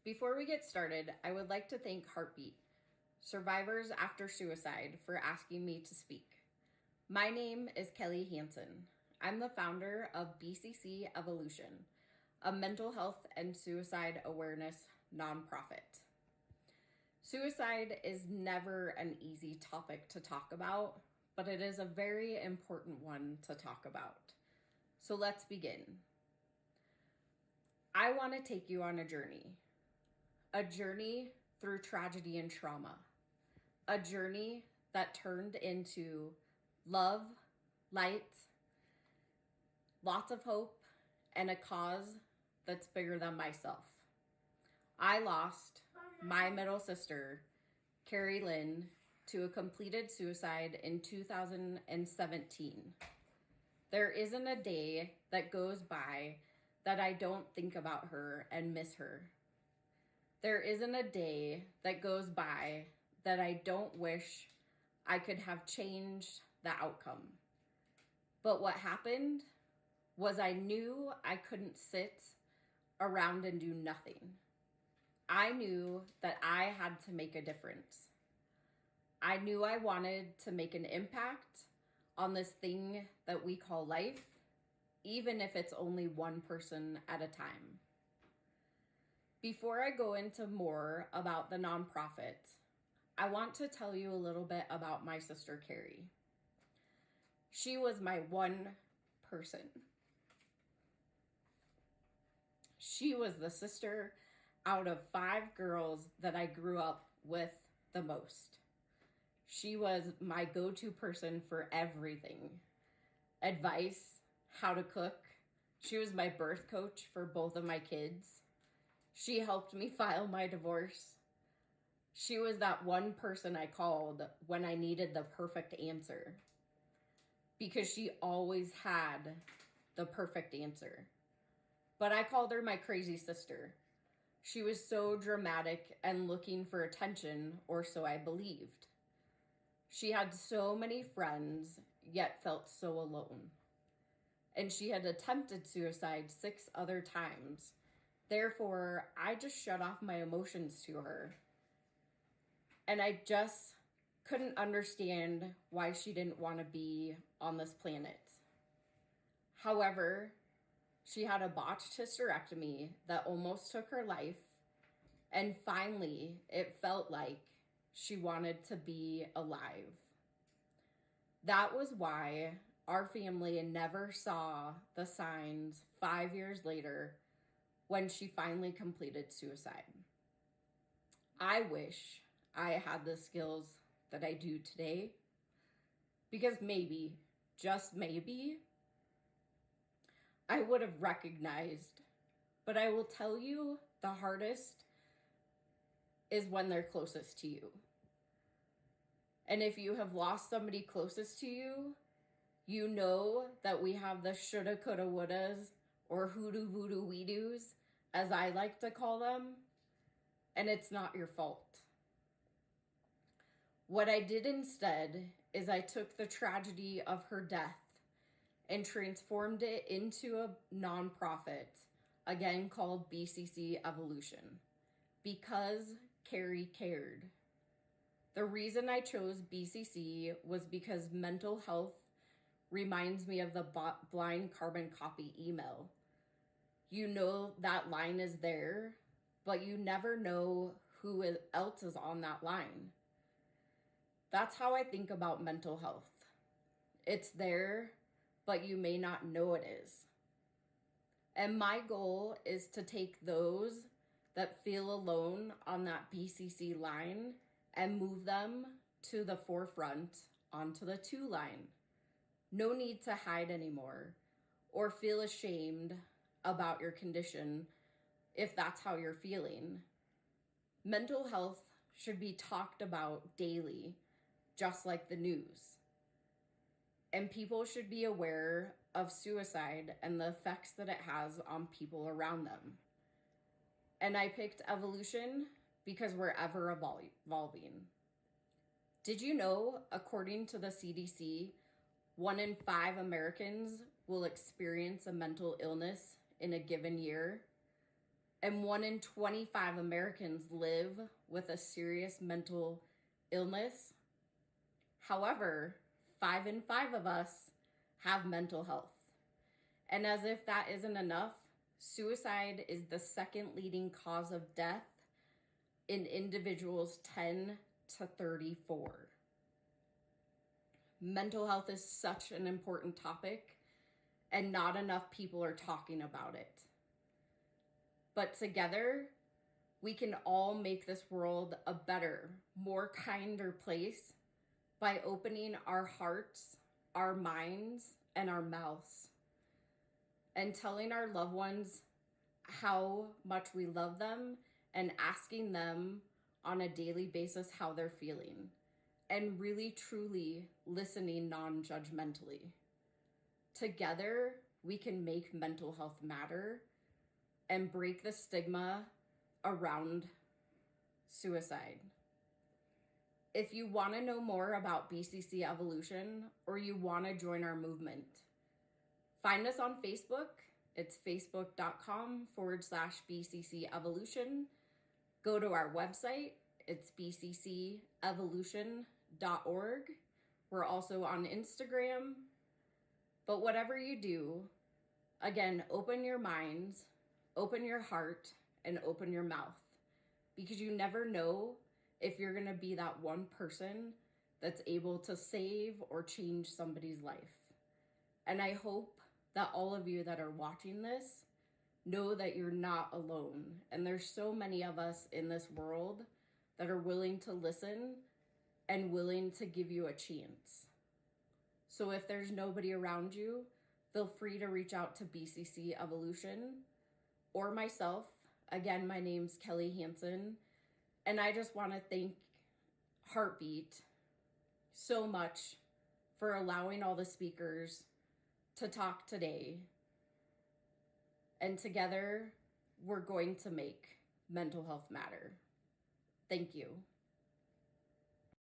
Before we get started, I would like to thank Heartbeat, Survivors After Suicide, for asking me to speak. My name is Kelly Hansen. I'm the founder of BCC Evolution, a mental health and suicide awareness nonprofit. Suicide is never an easy topic to talk about, but it is a very important one to talk about. So let's begin. I want to take you on a journey through tragedy and trauma, a journey that turned into love, light, lots of hope, and a cause that's bigger than myself. I lost my middle sister, Carrie Lynn, to a completed suicide in 2017. There isn't a day that goes by that I don't think about her and miss her. There isn't a day that goes by that I don't wish I could have changed the outcome. But what happened was I knew I couldn't sit around and do nothing. I knew that I had to make a difference. I knew I wanted to make an impact on this thing that we call life, even if it's only one person at a time. Before I go into more about the nonprofit, I want to tell you a little bit about my sister, Carrie. She was my one person. She was the sister out of 5 girls that I grew up with the most. She was my go-to person for everything. Advice, how to cook. She was my birth coach for both of my kids. She helped me file my divorce. She was that one person I called when I needed the perfect answer, because she always had the perfect answer. But I called her my crazy sister. She was so dramatic and looking for attention, or so I believed. She had so many friends, yet felt so alone. And she had attempted suicide 6 other times. Therefore, I just shut off my emotions to her. And I just couldn't understand why she didn't want to be on this planet. However, she had a botched hysterectomy that almost took her life. And finally, it felt like she wanted to be alive. That was why our family never saw the signs 5 years later when she finally completed suicide. I wish I had the skills that I do today, because maybe, just maybe, I would have recognized. But I will tell you, the hardest is when they're closest to you. And if you have lost somebody closest to you, you know that we have the shoulda, coulda, wouldas, or hoodoo, voodoo, we do's, as I like to call them, and it's not your fault. What I did instead is I took the tragedy of her death and transformed it into a nonprofit, again called BCC Evolution, because Carrie cared. The reason I chose BCC was because mental health reminds me of the blind carbon copy email. You know that line is there, but you never know who else is on that line. That's how I think about mental health. It's there, but you may not know it is. And my goal is to take those that feel alone on that BCC line and move them to the forefront onto the 2 line. No need to hide anymore or feel ashamed about your condition if that's how you're feeling. Mental health should be talked about daily, just like the news. And people should be aware of suicide and the effects that it has on people around them. And I picked Evolution because we're ever evolving. Did you know, according to the CDC, 1 in 5 Americans will experience a mental illness in a given year? and 1 in 25 Americans live with a serious mental illness. However, 5 in 5 of us have mental health. And as if that isn't enough, suicide is the second leading cause of death in individuals 10 to 34. Mental health is such an important topic, and not enough people are talking about it. But together, we can all make this world a better, more kinder place by opening our hearts, our minds, and our mouths, and telling our loved ones how much we love them and asking them on a daily basis how they're feeling, and really truly listening non-judgmentally. Together, we can make mental health matter and break the stigma around suicide. If you want to know more about BCC Evolution, or you want to join our movement, find us on Facebook. It's facebook.com/BCC Evolution. Go to our website. It's bccevolution.org. We're also on Instagram. But whatever you do, again, open your minds, open your heart, and open your mouth, because you never know if you're going to be that one person that's able to save or change somebody's life. And I hope that all of you that are watching this know that you're not alone. And there's so many of us in this world that are willing to listen and willing to give you a chance. So if there's nobody around you, feel free to reach out to BCC Evolution or myself. Again, my name's Kelly Hansen, and I just want to thank Heartbeat so much for allowing all the speakers to talk today. And together, we're going to make mental health matter. Thank you.